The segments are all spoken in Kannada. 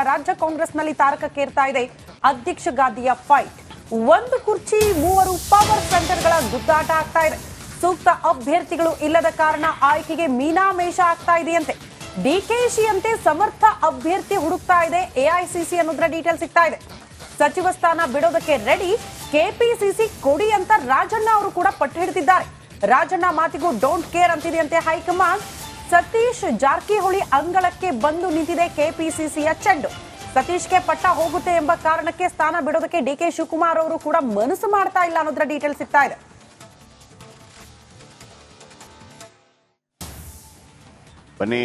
ರಾಜ್ಯ ಕಾಂಗ್ರೆಸ್ನಲ್ಲಿ ತಾರಕಕ್ಕೇರ್ತಾ ಇದೆ ಅಧ್ಯಕ್ಷ ಗಾದಿಯ ಫೈಟ್. ಒಂದು ಕುರ್ಚಿ 3 ಪವರ್ ಸೆಂಟರ್ಗಳ ಗುದ್ದಾಟ ಆಗ್ತಾ ಇದೆ. ಸೂಕ್ತ ಅಭ್ಯರ್ಥಿಗಳು ಇಲ್ಲದ ಕಾರಣ ಆಯ್ಕೆಗೆ ಮೀನಾಮೇಷ ಆಗ್ತಾ ಇದೆಯಂತೆ. ಡಿಕೆಶಿ ಅಂತೆ ಸಮರ್ಥ ಅಭ್ಯರ್ಥಿ ಹುಡುಕ್ತಾ ಇದೆ ಎಐಸಿಸಿ ಅನ್ನೋದ್ರ ಡೀಟೇಲ್ ಸಿಗ್ತಾ ಇದೆ. ಸಚಿವ ಸ್ಥಾನ ಬಿಡೋದಕ್ಕೆ ರೆಡಿ, ಕೆಪಿಸಿಸಿ ಕೊಡಿ ಅಂತ ರಾಜಣ್ಣ ಅವರು ಕೂಡ ಪಟ್ಟು ಹಿಡಿದಿದ್ದಾರೆ. ರಾಜಣ್ಣ ಮಾತಿಗೂ ಡೋಂಟ್ ಕೇರ್ ಅಂತಿದೆಯಂತೆ ಹೈಕಮಾಂಡ್. ಸತೀಶ್ ಜಾರಕಿಹೊಳಿ ಅಂಗಳಕ್ಕೆ ಬಂದು ನಿಂತಿದೆ ಕೆಪಿಸಿಸಿಯ ಚೆಂಡು. ಸತೀಶ್ಗೆ ಪಟ್ಟ ಹೋಗುತ್ತೆ ಎಂಬ ಕಾರಣಕ್ಕೆ ಸ್ಥಾನ ಬಿಡೋದಕ್ಕೆ ಡಿಕೆ ಶಿವಕುಮಾರ್ ಅವರು ಕೂಡ ಮನಸ್ಸು ಮಾಡ್ತಾ ಇಲ್ಲ ಅನ್ನೋದ್ರ ಡೀಟೇಲ್ ಸಿಗ್ತಾ ಇದೆ. ಬನ್ನಿ,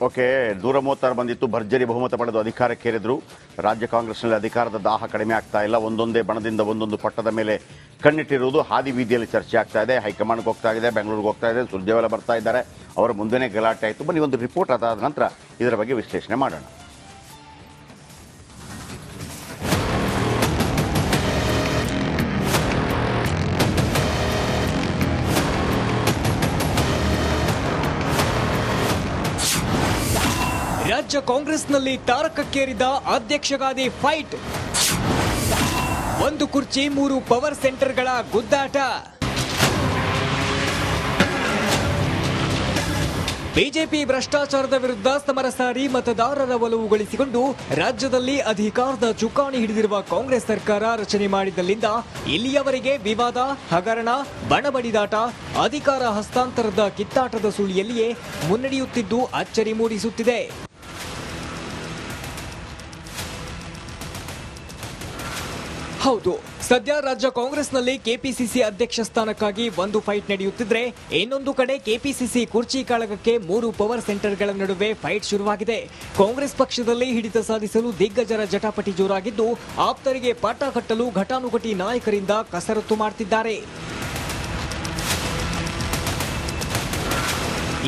ಓಕೆ, 136 ಬಂದಿತ್ತು. ಭರ್ಜರಿ ಬಹುಮತ ಪಡೆದು ಅಧಿಕಾರಕ್ಕೇರಿದ್ರು. ರಾಜ್ಯ ಕಾಂಗ್ರೆಸ್ನಲ್ಲಿ ಅಧಿಕಾರದ ದಾಹ ಕಡಿಮೆ ಆಗ್ತಾ ಇಲ್ಲ. ಒಂದೊಂದೇ ಬಣದಿಂದ ಒಂದೊಂದು ಪಟ್ಟದ ಮೇಲೆ ಕಣ್ಣಿಟ್ಟಿರುವುದು ಹಾದಿ ಬೀದಿಯಲ್ಲಿ ಚರ್ಚೆ ಆಗ್ತಾ ಇದೆ. ಹೈಕಮಾಂಡ್ಗೆ ಹೋಗ್ತಾ ಇದೆ, ಬೆಂಗಳೂರಿಗೆ ಹೋಗ್ತಾ ಇದೆ, ಸುರ್ಜೇವಾಲ ಬರ್ತಾ ಇದ್ದಾರೆ. ಅವರ ಮುಂದೆನೇ ಗಲಾಟೆ ಆಯಿತು. ಬನ್ನಿ, ಒಂದು ರಿಪೋರ್ಟ್ ಅದಾದ ನಂತರ ಇದರ ಬಗ್ಗೆ ವಿಶ್ಲೇಷಣೆ ಮಾಡೋಣ. ರಾಜ್ಯ ಕಾಂಗ್ರೆಸ್ನಲ್ಲಿ ತಾರಕಕ್ಕೇರಿದ ಅಧ್ಯಕ್ಷಗಾದಿ ಫೈಟ್. ಒಂದು ಕುರ್ಚಿ 3 ಪವರ್ ಸೆಂಟರ್ಗಳ ಗುದ್ದಾಟ. ಬಿಜೆಪಿ ಭ್ರಷ್ಟಾಚಾರದ ವಿರುದ್ಧ ಸಮರ ಸಾರಿ ಮತದಾರರ ಒಲವು ಗಳಿಸಿಕೊಂಡು ರಾಜ್ಯದಲ್ಲಿ ಅಧಿಕಾರದ ಚುಕ್ಕಾಣಿ ಹಿಡಿದಿರುವ ಕಾಂಗ್ರೆಸ್ ಸರ್ಕಾರ ರಚನೆ ಮಾಡಿದ್ದಲ್ಲಿಂದ ಇಲ್ಲಿಯವರೆಗೆ ವಿವಾದ, ಹಗರಣ, ಬಣಬಡಿದಾಟ, ಅಧಿಕಾರ ಹಸ್ತಾಂತರದ ಕಿತ್ತಾಟದ ಸುಳಿಯಲ್ಲಿಯೇ ಮುನ್ನಡೆಯುತ್ತಿದ್ದು ಅಚ್ಚರಿ ಮೂಡಿಸುತ್ತಿದೆ. ಹೌದು, ಸದ್ಯ ರಾಜ್ಯ ಕಾಂಗ್ರೆಸ್ನಲ್ಲಿ ಕೆಪಿಸಿಸಿ ಅಧ್ಯಕ್ಷ ಸ್ಥಾನಕ್ಕಾಗಿ ಒಂದು ಫೈಟ್ ನಡೆಯುತ್ತಿದ್ರೆ, ಇನ್ನೊಂದು ಕಡೆ ಕೆಪಿಸಿಸಿ ಕುರ್ಚಿ ಕಾಳಗಕ್ಕೆ 3 ಪವರ್ ಸೆಂಟರ್ಗಳ ನಡುವೆ ಫೈಟ್ ಶುರುವಾಗಿದೆ. ಕಾಂಗ್ರೆಸ್ ಪಕ್ಷದಲ್ಲಿ ಹಿಡಿತ ಸಾಧಿಸಲು ದಿಗ್ಗಜರ ಜಟಾಪಟಿ ಜೋರಾಗಿದ್ದು, ಆಪ್ತರಿಗೆ ಪಾಠ ಕಟ್ಟಲು ಘಟಾನುಘಟಿ ನಾಯಕರಿಂದ ಕಸರತ್ತು ಮಾಡುತ್ತಿದ್ದಾರೆ.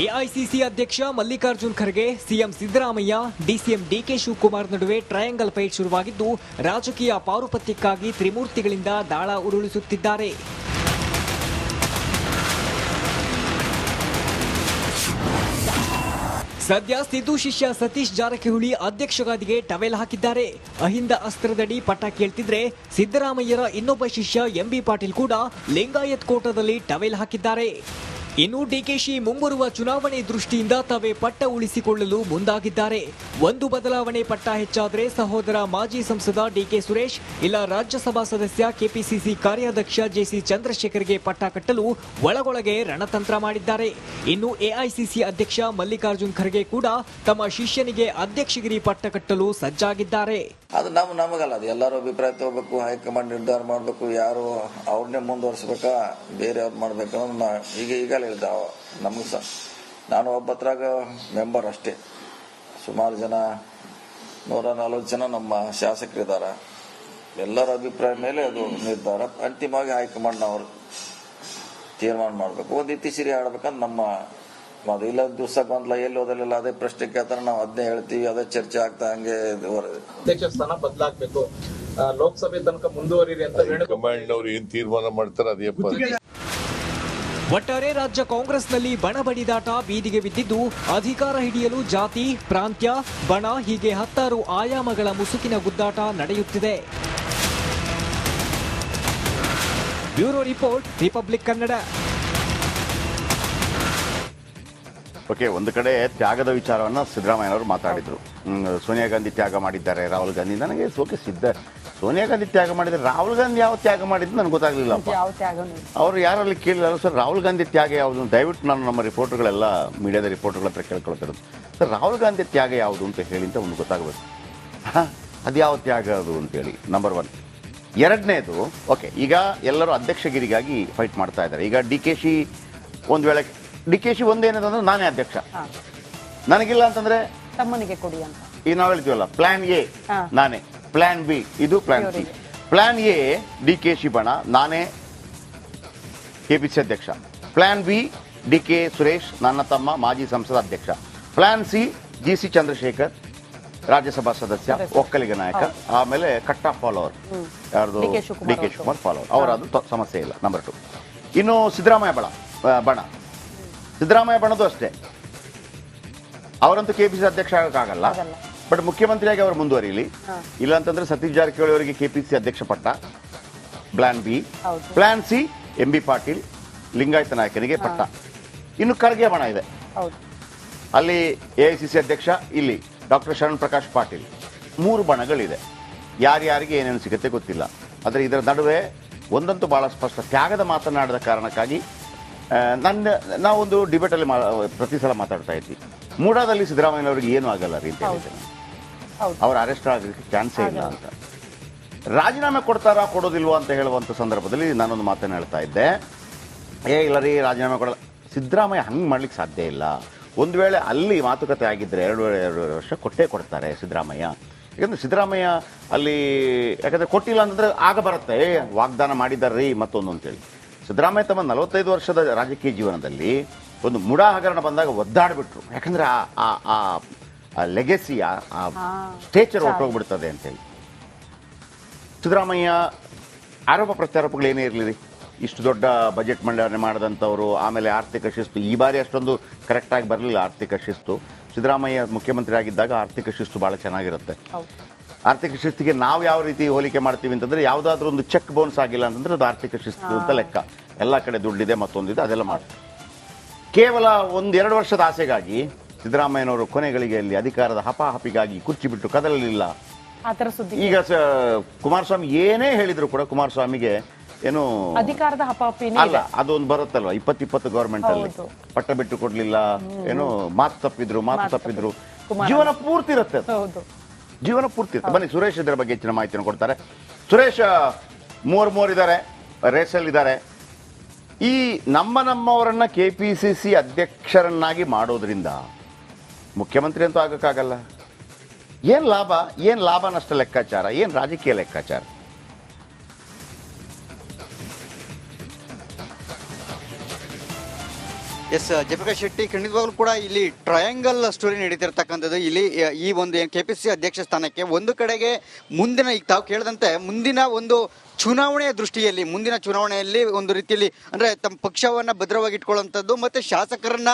ಎಐಸಿಸಿ ಅಧ್ಯಕ್ಷ ಮಲ್ಲಿಕಾರ್ಜುನ್ ಖರ್ಗೆ, ಸಿಎಂ ಸಿದ್ದರಾಮಯ್ಯ, ಡಿಸಿಎಂ ಡಿಕೆ ಶಿವಕುಮಾರ್ ನಡುವೆ ಟ್ರಯಾಂಗಲ್ ಫೈಟ್ ಶುರುವಾಗಿದ್ದು, ರಾಜಕೀಯ ಪಾರುಪತ್ಯಕ್ಕಾಗಿ ತ್ರಿಮೂರ್ತಿಗಳಿಂದ ದಾಳ ಉರುಳಿಸುತ್ತಿದ್ದಾರೆ. ಸದ್ಯ ಸಿದ್ದು ಶಿಷ್ಯ ಸತೀಶ್ ಜಾರಕಿಹೊಳಿ ಅಧ್ಯಕ್ಷಗಾದಿಗೆ ಟವೆಲ್ ಹಾಕಿದ್ದಾರೆ. ಅಹಿಂದ ಅಸ್ತ್ರದಡಿ ಪಟ್ಟ ಕೇಳ್ತಿದ್ರೆ, ಸಿದ್ದರಾಮಯ್ಯರ ಇನ್ನೊಬ್ಬ ಶಿಷ್ಯ ಎಂಬಿ ಪಾಟೀಲ್ ಕೂಡ ಲಿಂಗಾಯತ್ ಕೋಟದಲ್ಲಿ ಟವೆಲ್ ಹಾಕಿದ್ದಾರೆ. ಇನ್ನು ಡಿಕೆಶಿ ಮುಂಬರುವ ಚುನಾವಣೆ ದೃಷ್ಟಿಯಿಂದ ತಾವೇ ಪಟ್ಟ ಉಳಿಸಿಕೊಳ್ಳಲು ಮುಂದಾಗಿದ್ದಾರೆ. ಒಂದು ಬದಲಾವಣೆ ಪಟ್ಟ ಹೆಚ್ಚಾದರೆ ಸಹೋದರ ಮಾಜಿ ಸಂಸದ ಡಿಕೆ ಸುರೇಶ್, ಇಲ್ಲ ರಾಜ್ಯಸಭಾ ಸದಸ್ಯ ಕೆಪಿಸಿಸಿ ಕಾರ್ಯಾಧ್ಯಕ್ಷ ಜೆಸಿ ಚಂದ್ರಶೇಖರ್ಗೆ ಪಟ್ಟ ಕಟ್ಟಲು ಒಳಗೊಳಗೆ ರಣತಂತ್ರ ಮಾಡಿದ್ದಾರೆ. ಇನ್ನು ಎಐಸಿಸಿ ಅಧ್ಯಕ್ಷ ಮಲ್ಲಿಕಾರ್ಜುನ್ ಖರ್ಗೆ ಕೂಡ ತಮ್ಮ ಶಿಷ್ಯನಿಗೆ ಅಧ್ಯಕ್ಷಗಿರಿ ಪಟ್ಟ ಕಟ್ಟಲು ಸಜ್ಜಾಗಿದ್ದಾರೆ. ಅದು ನಮಗಲ್ಲ, ಅದು ಎಲ್ಲರೂ ಅಭಿಪ್ರಾಯ ತಗೋಬೇಕು, ಹೈಕಮಾಂಡ್ ನಿರ್ಧಾರ ಮಾಡಬೇಕು, ಯಾರು ಅವ್ರನ್ನೇ ಮುಂದುವರಿಸಬೇಕಾ ಬೇರೆಯವ್ರು ಮಾಡ್ಬೇಕು ಅನ್ನೋದು ಈಗಲೇ ಹೇಳಿದ. ನಮ್ಗೆ ಸಹ ನಾನು ಒಬ್ಬತ್ರಾಗ ಮೆಂಬರ್ ಅಷ್ಟೇ. ಸುಮಾರು ಜನ 140 ಜನ ನಮ್ಮ ಶಾಸಕರಿದ್ದಾರೆ. ಎಲ್ಲರ ಅಭಿಪ್ರಾಯ ಮೇಲೆ ಅದು ನಿರ್ಧಾರ. ಅಂತಿಮವಾಗಿ ಹೈಕಮಾಂಡ್ನವರು ತೀರ್ಮಾನ ಮಾಡಬೇಕು. ಒಂದು ಇತಿಶ್ರೀ ಆಡ್ಬೇಕಂತ ನಮ್ಮ ಅದು. ಇಲ್ಲ ದಿವಸ ಗೊಂದಲ ಎಲ್ಲಿ ಹೋದಲ್ಲ ಅದೇ ಪ್ರಶ್ನೆ ಕೇಳ್ತಾರೆ, ನಾವು ಅದನ್ನೇ ಹೇಳ್ತೀವಿ, ಅದೇ ಚರ್ಚೆ ಆಗ್ತಾ ಹಂಗೆ ಅಧ್ಯಕ್ಷ ಸ್ಥಾನ ಬದಲಾಗಬೇಕು, ಲೋಕಸಭೆ ತನಕ ಮುಂದುವರಿರಿ ಅಂತ ಹೈಕಮಾಂಡ್ ಏನ್ ತೀರ್ಮಾನ ಮಾಡ್ತಾರೆ ಅದೇ. ಒಟ್ಟಾರೆ ರಾಜ್ಯ ಕಾಂಗ್ರೆಸ್ನಲ್ಲಿ ಬಣಬಡಿದಾಟ ಬೀದಿಗೆ ಬಿದ್ದಿದ್ದು, ಅಧಿಕಾರ ಹಿಡಿಯಲು ಜಾತಿ, ಪ್ರಾಂತ್ಯ, ಬಣ ಹೀಗೆ 10 ಆಯಾಮಗಳ ಮುಸುಕಿನ ಗುದ್ದಾಟ ನಡೆಯುತ್ತಿದೆ. Bureau report, republic Kannada. Okay, ಒಂದು ಕಡೆ ತ್ಯಾಗದ ವಿಚಾರವನ್ನು ಸಿದ್ದರಾಮಯ್ಯನವರು ಮಾತಾಡಿದ್ರು. ಸೋನಿಯಾ ಗಾಂಧಿ ತ್ಯಾಗ ಮಾಡಿದ್ದಾರೆ, ರಾಹುಲ್ ಗಾಂಧಿ. ನನಗೆ ಸೋನಿಯಾ ಗಾಂಧಿ ತ್ಯಾಗ ಮಾಡಿದ್ದಾರೆ, ರಾಹುಲ್ ಗಾಂಧಿ ಯಾವ ತ್ಯಾಗ ಮಾಡಿದ್ದು ನನಗೆ ಗೊತ್ತಾಗಲಿಲ್ಲ. ಅವರು ಯಾರಲ್ಲಿ ಕೇಳಿಲ್ಲ ಸರ್, ರಾಹುಲ್ ಗಾಂಧಿ ತ್ಯಾಗ ಯಾವುದು? ದಯವಿಟ್ಟು ನಾನು ನಮ್ಮ ರಿಪೋರ್ಟರ್ಗಳೆಲ್ಲ ಮೀಡಿಯಾದ ರಿಪೋರ್ಟರ್ಗಳ ಹತ್ರ ಕೇಳ್ಕೊಳ್ತಿರೋದು, ಸರ್ ರಾಹುಲ್ ಗಾಂಧಿ ತ್ಯಾಗ ಯಾವುದು ಅಂತ ಹೇಳಿ ಅಂತ ಒಂದು ಗೊತ್ತಾಗಬೇಕು. ಅದು ಯಾವ ತ್ಯಾಗ ಅದು ಅಂತೇಳಿ ನಂಬರ್ 1. ಎರಡನೇದು, ಓಕೆ, ಈಗ ಎಲ್ಲರೂ ಅಧ್ಯಕ್ಷಗಿರಿಗಾಗಿ ಫೈಟ್ ಮಾಡ್ತಾ ಇದ್ದಾರೆ. ಈಗ ಡಿಕೆಶಿ ಒಂದು ವೇಳೆ ಡಿಕೆಶಿ ಒಂದೇನಂದ್ರೆ ನಾನೇ ಅಧ್ಯಕ್ಷ, ನನಗಿಲ್ಲ ಅಂತಂದ್ರೆ ತಮ್ಮನಿಗೆ ಕೊಡಿ ಅಂತ ಈಗ ನಾವು ಹೇಳ್ತೀವಲ್ಲ, ಪ್ಲಾನ್ ಎ ನಾನೇ, ಪ್ಲಾನ್ ಬಿ ಇದು plan C. Plan A DKShi ಬಣ, ನಾನೇ ಕೆಪಿಸಿ ಅಧ್ಯಕ್ಷ. ಪ್ಲಾನ್ ಬಿ ಡಿಕೆ ಸುರೇಶ್, ನನ್ನ ತಮ್ಮ ಮಾಜಿ ಸಂಸದ ಅಧ್ಯಕ್ಷ. ಪ್ಲಾನ್ ಸಿ ಜಿಸಿ ಚಂದ್ರಶೇಖರ್, ರಾಜ್ಯಸಭಾ ಸದಸ್ಯ, ಒಕ್ಕಲಿಗ ನಾಯಕ. ಆಮೇಲೆ ಕಟ್ಟ ಫಾಲೋವರ್ ಯಾರ್ದು? ಡಿ ಕೆ ಶಿವಕುಮಾರ್ ಫಾಲೋವರ್. ಅವರದು ಸಮಸ್ಯೆ ಇಲ್ಲ. ನಂಬರ್ 2. ಇನ್ನು ಸಿದ್ದರಾಮಯ್ಯ ಬಣ ಸಿದ್ದರಾಮಯ್ಯ ಬಣದು ಅಷ್ಟೇ, ಅವರಂತೂ ಕೆಪಿಸಿ ಅಧ್ಯಕ್ಷ ಆಗಕ್ಕಾಗಲ್ಲ. ಬಟ್ ಮುಖ್ಯಮಂತ್ರಿಯಾಗಿ ಅವರು ಮುಂದುವರಿಯಲಿ. ಇಲ್ಲ ಅಂತಂದ್ರೆ ಸತೀಶ್ ಜಾರಕಿಹೊಳಿ ಅವರಿಗೆ ಕೆಪಿಸಿ ಅಧ್ಯಕ್ಷ ಪಟ್ಟ plan B, plan C MB Patil Lingayat ನಾಯಕನಿಗೆ ಪಟ್ಟ. ಇನ್ನು ಖರ್ಗೆ ಬಣ ಇದೆ, ಅಲ್ಲಿ AICC ಅಧ್ಯಕ್ಷ, ಇಲ್ಲಿ ಡಾಕ್ಟರ್ ಶರಣ್ ಪ್ರಕಾಶ್ ಪಾಟೀಲ್. 3 ಬಣಗಳಿದೆ. ಯಾರ್ಯಾರಿಗೆ ಏನೇನು ಸಿಗುತ್ತೆ ಗೊತ್ತಿಲ್ಲ. ಆದರೆ ಇದರ ನಡುವೆ ಒಂದಂತೂ ಬಹಳ ಸ್ಪಷ್ಟ, ತ್ಯಾಗದ ಮಾತನಾಡಿದ ಕಾರಣಕ್ಕಾಗಿ ನಾವೊಂದು ಡಿಬೇಟಲ್ಲಿ ಪ್ರತಿ ಸಲ ಮಾತಾಡ್ತಾ ಇದ್ವಿ, ಮೂಡಾದಲ್ಲಿ ಸಿದ್ದರಾಮಯ್ಯನವರಿಗೆ ಏನೂ ಆಗಲ್ಲ ರೀ ಅಂತ ಹೇಳಿದ್ದೇನೆ. ಅವ್ರ ಅರೆಸ್ಟ್ ಆಗೋದಕ್ಕೆ ಚಾನ್ಸೇ ಇಲ್ಲ ಅಂತ. ರಾಜೀನಾಮೆ ಕೊಡ್ತಾರಾ ಕೊಡೋದಿಲ್ವಾ ಅಂತ ಹೇಳುವಂಥ ಸಂದರ್ಭದಲ್ಲಿ ನಾನೊಂದು ಮಾತನ್ನು ಹೇಳ್ತಾ ಇದ್ದೆ, ಇಲ್ಲ ರೀ ರಾಜೀನಾಮೆ ಕೊಡಲ್ಲ. ಸಿದ್ದರಾಮಯ್ಯ ಹಂಗೆ ಮಾಡ್ಲಿಕ್ಕೆ ಸಾಧ್ಯ ಇಲ್ಲ. ಒಂದು ವೇಳೆ ಅಲ್ಲಿ ಮಾತುಕತೆ ಆಗಿದ್ದರೆ 2 ವರ್ಷ ಕೊಟ್ಟೇ ಕೊಡ್ತಾರೆ ಸಿದ್ದರಾಮಯ್ಯ. ಯಾಕಂದ್ರೆ ಸಿದ್ದರಾಮಯ್ಯ ಅಲ್ಲಿ ಯಾಕಂದ್ರೆ ಕೊಟ್ಟಿಲ್ಲ ಅಂತಂದ್ರೆ ಆಗ ಬರುತ್ತೆ ವಾಗ್ದಾನ ಮಾಡಿದಾರ್ರೀ ಮತ್ತೊಂದು ಅಂತೇಳಿ. ಸಿದ್ದರಾಮಯ್ಯ ತಮ್ಮ 45 ವರ್ಷದ ರಾಜಕೀಯ ಜೀವನದಲ್ಲಿ ಒಂದು ಮುಡಾ ಹಗರಣ ಬಂದಾಗ ಒದ್ದಾಡ್ಬಿಟ್ರು. ಯಾಕಂದ್ರೆ ಆ ಲೆಗೆಸಿ, ಆ ಸ್ಟೇಚರ್ ಹೊರಟೋಗ್ಬಿಡ್ತದೆ ಅಂತೇಳಿ. ಸಿದ್ದರಾಮಯ್ಯ ಆರೋಪ ಪ್ರತ್ಯಾರೋಪಗಳು ಏನೇ ಇರಲಿ, ಇಷ್ಟು ದೊಡ್ಡ ಬಜೆಟ್ ಮಂಡನೆ ಮಾಡಿದಂಥವ್ರು, ಆಮೇಲೆ ಆರ್ಥಿಕ ಶಿಸ್ತು ಈ ಬಾರಿ ಅಷ್ಟೊಂದು ಕರೆಕ್ಟಾಗಿ ಬರಲಿಲ್ಲ ಆರ್ಥಿಕ ಶಿಸ್ತು. ಸಿದ್ದರಾಮಯ್ಯ ಮುಖ್ಯಮಂತ್ರಿ ಆಗಿದ್ದಾಗ ಆರ್ಥಿಕ ಶಿಸ್ತು ಭಾಳ ಚೆನ್ನಾಗಿರುತ್ತೆ. ಆರ್ಥಿಕ ಶಿಸ್ತಿಗೆ ನಾವು ಯಾವ ರೀತಿ ಹೋಲಿಕೆ ಮಾಡ್ತೀವಿ ಅಂತಂದ್ರೆ, ಯಾವುದಾದ್ರೂ ಒಂದು ಚೆಕ್ ಬೌನ್ಸ್ ಆಗಿಲ್ಲ ಅಂತಂದ್ರೆ ಅದು ಆರ್ಥಿಕ ಶಿಸ್ತು ಅಂತ ಲೆಕ್ಕ. ಎಲ್ಲ ಕಡೆ ದುಡ್ಡಿದೆ ಮತ್ತೊಂದಿದೆ ಅದೆಲ್ಲ ಮಾಡ್ತಾರೆ. ಕೇವಲ 1-2 ವರ್ಷದ ಆಸೆಗಾಗಿ ಸಿದ್ದರಾಮಯ್ಯನವರು ಕೊನೆಗಳಿಗೆ ಅಲ್ಲಿ ಅಧಿಕಾರದ ಹಪಾಹಪಿಗಾಗಿ ಕುರ್ಚಿ ಬಿಟ್ಟು ಕದಲಲಿಲ್ಲ. ಈಗ ಕುಮಾರಸ್ವಾಮಿ ಏನೇ ಹೇಳಿದ್ರು ಕೂಡ ಕುಮಾರಸ್ವಾಮಿಗೆ ಏನು ಅಧಿಕಾರದ ಹಪಾಹಪಿ ಅಲ್ಲ, ಅದೊಂದು ಬರುತ್ತಲ್ವ 2020 ಗವರ್ಮೆಂಟ್ ಅಲ್ಲಿ ಪಟ್ಟ ಬಿಟ್ಟು ಕೊಡ್ಲಿಲ್ಲ, ಏನು ಮಾತು ತಪ್ಪಿದ್ರು. ಜೀವನ ಪೂರ್ತಿ ಇರುತ್ತೆ, ಜೀವನ ಪೂರ್ತಿ ಇರುತ್ತೆ. ಬನ್ನಿ ಸುರೇಶ್ ಇದರ ಬಗ್ಗೆ ಹೆಚ್ಚಿನ ಮಾಹಿತಿಯನ್ನು ಕೊಡ್ತಾರೆ. ಸುರೇಶ್, 3 ಇದ್ದಾರೆ, ರೇಸಲ್ಲಿ ಇದ್ದಾರೆ. ಈ ನಮ್ಮವರನ್ನ KPCC ಅಧ್ಯಕ್ಷರನ್ನಾಗಿ ಮಾಡೋದ್ರಿಂದ ಮುಖ್ಯಮಂತ್ರಿ ಅಂತೂ ಆಗಕ್ಕಾಗಲ್ಲ. ಏನ್ ಲಾಭ ನಷ್ಟ ಲೆಕ್ಕಾಚಾರ, ಏನ್ ರಾಜಕೀಯ ಲೆಕ್ಕಾಚಾರ? ಎಸ್, ಜಯಪ್ರಕಾಶ್ ಶೆಟ್ಟಿ, ಖಂಡಿತವಾಗ್ಲೂ ಕೂಡ ಇಲ್ಲಿ ಟ್ರಯಾಂಗಲ್ ಸ್ಟೋರಿ ನಡೀತಿರ್ತಕ್ಕಂಥದ್ದು. ಇಲ್ಲಿ ಈ ಒಂದು KPCC ಅಧ್ಯಕ್ಷ ಸ್ಥಾನಕ್ಕೆ ಒಂದು ಕಡೆಗೆ ಮುಂದಿನ, ಈಗ ತಾವು ಕೇಳಿದಂತೆ ಮುಂದಿನ ಒಂದು ಚುನಾವಣೆಯ ದೃಷ್ಟಿಯಲ್ಲಿ, ಮುಂದಿನ ಚುನಾವಣೆಯಲ್ಲಿ ಒಂದು ರೀತಿಯಲ್ಲಿ ಅಂದರೆ ತಮ್ಮ ಪಕ್ಷವನ್ನು ಭದ್ರವಾಗಿ ಇಟ್ಕೊಳ್ಳುವಂಥದ್ದು ಮತ್ತು ಶಾಸಕರನ್ನ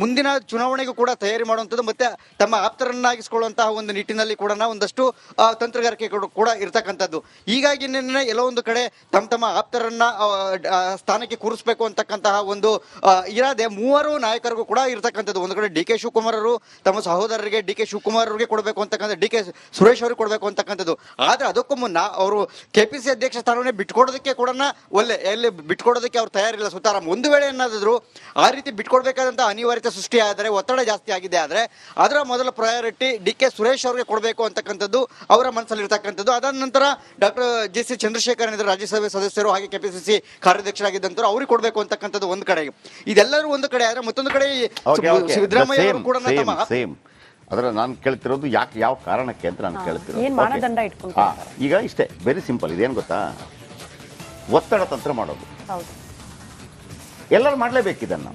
ಮುಂದಿನ ಚುನಾವಣೆಗೂ ಕೂಡ ತಯಾರಿ ಮಾಡುವಂಥದ್ದು ಮತ್ತು ತಮ್ಮ ಆಪ್ತರನ್ನಾಗಿಸ್ಕೊಳ್ಳುವಂತಹ ಒಂದು ನಿಟ್ಟಿನಲ್ಲಿ ಕೂಡ ಒಂದಷ್ಟು ತಂತ್ರಗಾರಿಕೆ ಕೂಡ ಇರ್ತಕ್ಕಂಥದ್ದು. ಹೀಗಾಗಿ ಎಲ್ಲೋ ಒಂದು ಕಡೆ ತಮ್ಮ ಆಪ್ತರನ್ನ ಸ್ಥಾನಕ್ಕೆ ಕೂರಿಸ್ಬೇಕು ಅಂತಕ್ಕಂತಹ ಒಂದು ಇರಾದೆ 3 ನಾಯಕರಿಗೂ ಕೂಡ ಇರ್ತಕ್ಕಂಥದ್ದು. ಒಂದು ಕಡೆ DK ಶಿವಕುಮಾರ್ ಅವರು ತಮ್ಮ ಸಹೋದರರಿಗೆ DK ಶಿವಕುಮಾರ್ ಅವರಿಗೆ ಕೊಡಬೇಕು ಅಂತಕ್ಕಂಥ, DK ಸುರೇಶ್ ಅವರಿಗೆ ಕೊಡಬೇಕು ಅಂತಕ್ಕಂಥದ್ದು. ಆದರೆ ಅದಕ್ಕೂ ಮುನ್ನ ಅವರು KPCC ಅಧ್ಯಕ್ಷ ಸ್ಥಾನವನ್ನೇ ಬಿಟ್ಕೊಡೋದಕ್ಕೆ ಕೂಡ ಎಲ್ಲಿ ಬಿಟ್ಕೊಡೋದಕ್ಕೆ ಅವ್ರು ತಯಾರಿಲ್ಲ ಸುತಾರಾಮ್. ಒಂದು ವೇಳೆ ಏನಾದರೂ ಆ ರೀತಿ ಬಿಟ್ಕೊಡ್ಬೇಕಾದಂಥ ಅನಿವಾರ್ಯತೆ ಸೃಷ್ಟಿ ಆದರೆ, ಒತ್ತಡ ಜಾಸ್ತಿ ಆಗಿದೆ ಆದರೆ, ಅದರ ಮೊದಲ ಪ್ರಯಾರಿಟಿ DK ಸುರೇಶ್ ಅವರಿಗೆ ಕೊಡಬೇಕು ಅಂತಕ್ಕಂಥದ್ದು ಅವರ ಮನಸ್ಸಲ್ಲಿ ಇರ್ತಕ್ಕಂಥದ್ದು. ಅದಾದ ನಂತರ ಡಾಕ್ಟರ್ JC ಚಂದ್ರಶೇಖರ್ ರಾಜ್ಯಸಭೆ ಸದಸ್ಯರು ಹಾಗೆ KPCC ಕಾರ್ಯಾಧ್ಯಕ್ಷರಾಗಿದ್ದಂಥವ್ರು ಅವ್ರಿಗೆ ಕೊಡಬೇಕು ಅಂತಕ್ಕಂಥದ್ದು ಒಂದು ಕಡೆಗೆ. ಇದೆಲ್ಲರೂ ಒಂದು ಕಡೆ ಆದರೆ, ಮತ್ತೊಂದು ಕಡೆ ಸಿದ್ದರಾಮಯ್ಯ ಅವರು ಕೂಡ ಅದರ ನಾನು ಕೇಳ್ತಿರೋದು ಯಾವ ಕಾರಣಕ್ಕೆ ಅಂತ ನಾನು ಕೇಳ್ತಿರೋದು. ಈಗ ಇಷ್ಟೇ, ವೆರಿ ಸಿಂಪಲ್. ಇದೇನು ಗೊತ್ತಾ, ಒತ್ತಡ ತಂತ್ರ ಮಾಡೋದು. ಎಲ್ಲರೂ ಮಾಡಲೇಬೇಕು ಇದನ್ನು.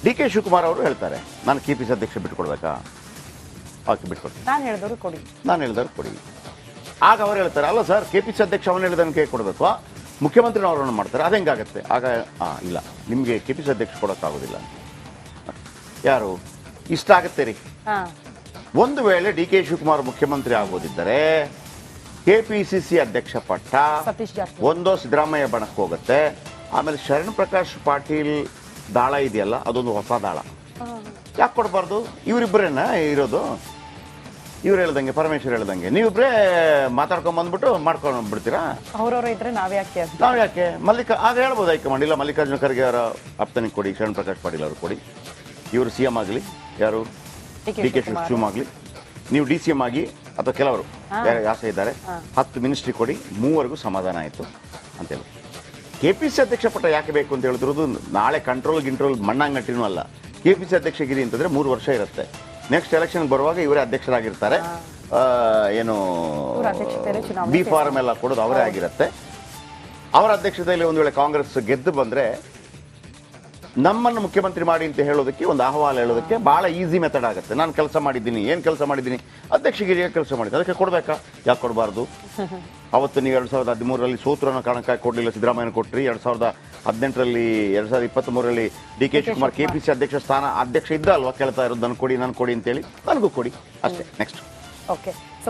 DK ಶಿವಕುಮಾರ್ ಅವರು ಹೇಳ್ತಾರೆ, ನಾನು KPCC ಅಧ್ಯಕ್ಷ ಬಿಟ್ಕೊಡ್ಬೇಕಾ? ಓಕೆ, ಬಿಟ್ಕೊಡ್ತೀನಿ. ನಾನು ಹೇಳಿದವ್ರು ಕೊಡಿ. ಆಗ ಅವ್ರು ಹೇಳ್ತಾರೆ, ಅಲ್ಲ ಸರ್, KPCC ಅಧ್ಯಕ್ಷ ಅವನು ಹೇಳಿದವನಿಗೆ ಕೊಡಬೇಕು, ಮುಖ್ಯಮಂತ್ರಿನ ಅವರನ್ನು ಮಾಡ್ತಾರೆ, ಅದು ಹೆಂಗಾಗತ್ತೆ? ಆಗ ಇಲ್ಲ, ನಿಮಗೆ KPCC ಅಧ್ಯಕ್ಷ ಕೊಡೋಕ್ಕಾಗೋದಿಲ್ಲ. ಯಾರು ಇಷ್ಟ ಆಗುತ್ತೆ ರೀ. ಒಂದು ವೇಳೆ DK ಶಿವಕುಮಾರ್ ಮುಖ್ಯಮಂತ್ರಿ ಆಗೋದಿದ್ದರೆ KPCC ಅಧ್ಯಕ್ಷ ಪಟ್ಟ ಒಂದೋ ಸಿದ್ದರಾಮಯ್ಯ ಬಣಕ್ಕೆ ಹೋಗುತ್ತೆ. ಆಮೇಲೆ ಶರಣ್ ಪ್ರಕಾಶ್ ಪಾಟೀಲ್ ದಾಳ ಇದೆಯಲ್ಲ, ಅದೊಂದು ಹೊಸ ದಾಳ. ಯಾಕೆ ಕೊಡಬಾರ್ದು? ಇವರಿಬ್ಬರೇನ ಇರೋದು? ಇವ್ರು ಹೇಳ್ದಂಗೆ, ಪರಮೇಶ್ವರ್ ಹೇಳ್ದಂಗೆ ನೀವಿಬ್ರೇ ಮಾತಾಡ್ಕೊಂಡ್ ಬಂದ್ಬಿಟ್ಟು ಮಾಡ್ಕೊಂಡು ಬಿಡ್ತೀರಾ? ನಾವ್ ಯಾಕೆ ಆಗ ಹೇಳ್ಬೋದು ಹೈಕಮಾಂಡ್, ಇಲ್ಲ ಮಲ್ಲಿಕಾರ್ಜುನ ಖರ್ಗೆ ಅವರ ಆಪ್ತನಿಗೆ ಕೊಡಿ, ಶರಣ್ ಪ್ರಕಾಶ್ ಪಾಟೀಲ್ ಅವ್ರಿಗೆ ಕೊಡಿ, ಇವರು CM ಆಗಲಿ, ಯಾರು DK ಶಿವಕುಮಾರ್ ಆಗಲಿ, ನೀವು DCM ಆಗಿ, ಅಥವಾ ಕೆಲವರು ಬೇರೆ ಆಸೆ ಇದ್ದಾರೆ, 10 ಮಿನಿಸ್ಟ್ರಿ ಕೊಡಿ, 3ವರೆಗೂ ಸಮಾಧಾನ ಆಯಿತು ಅಂತೇಳಿ. KPCC ಅಧ್ಯಕ್ಷ ಪಟ್ಟ ಯಾಕೆ ಬೇಕು ಅಂತ ಹೇಳಿದ್ರು, ನಾಳೆ ಕಂಟ್ರೋಲ್ ಮಣ್ಣಂಗಟ್ಟಿನೂ ಅಲ್ಲ. KPCC ಅಧ್ಯಕ್ಷಗಿರಿ ಅಂತಂದ್ರೆ 3 ವರ್ಷ ಇರುತ್ತೆ. ನೆಕ್ಸ್ಟ್ ಎಲೆಕ್ಷನ್ ಬರುವಾಗ ಇವರೇ ಅಧ್ಯಕ್ಷರಾಗಿರ್ತಾರೆ. ಏನು B ಫಾರ್ಮ್ ಎಲ್ಲ ಕೊಡೋದು ಅವರೇ ಆಗಿರುತ್ತೆ. ಅವರ ಅಧ್ಯಕ್ಷತೆಯಲ್ಲಿ ಒಂದು ವೇಳೆ ಕಾಂಗ್ರೆಸ್ ಗೆದ್ದು ಬಂದ್ರೆ ನಮ್ಮನ್ನು ಮುಖ್ಯಮಂತ್ರಿ ಮಾಡಿ ಅಂತ ಹೇಳೋದಕ್ಕೆ, ಒಂದು ಅಹವಾಲು ಹೇಳೋದಕ್ಕೆ ಬಹಳ ಈಸಿ ಮೆಥಡ್ ಆಗುತ್ತೆ. ನಾನು ಕೆಲಸ ಮಾಡಿದ್ದೀನಿ, ಏನು ಕೆಲಸ ಮಾಡಿದ್ದೀನಿ, ಅಧ್ಯಕ್ಷಗಿರಿಯಾಗಿ ಕೆಲಸ ಮಾಡಿದ್ದೀನಿ, ಅದಕ್ಕೆ ಕೊಡಬೇಕಾ? ಯಾಕೆ ಕೊಡಬಾರ್ದು? ಅವತ್ತು ನೀವು 2013ರಲ್ಲಿ ಸೋತ್ರ ಅನ್ನೋ ಕಾರಣಕ್ಕಾಗಿ ಕೊಡಲಿಲ್ಲ, ಸಿದ್ದರಾಮಯ್ಯ ಕೊಟ್ರಿ. 2018ರಲ್ಲಿ 2023ರಲ್ಲಿ ಡಿ ಕೆ ಶಿವಕುಮಾರ್ ಕೆಪಿಸಿ ಅಧ್ಯಕ್ಷ ಇದ್ದ ಅಲ್ವಾ, ಕೇಳ್ತಾ ಇರೋದು ನನ್ ಕೊಡಿ ಅಂತೇಳಿ, ನನಗೂ ಕೊಡಿ ಅಷ್ಟೇ. Next okay.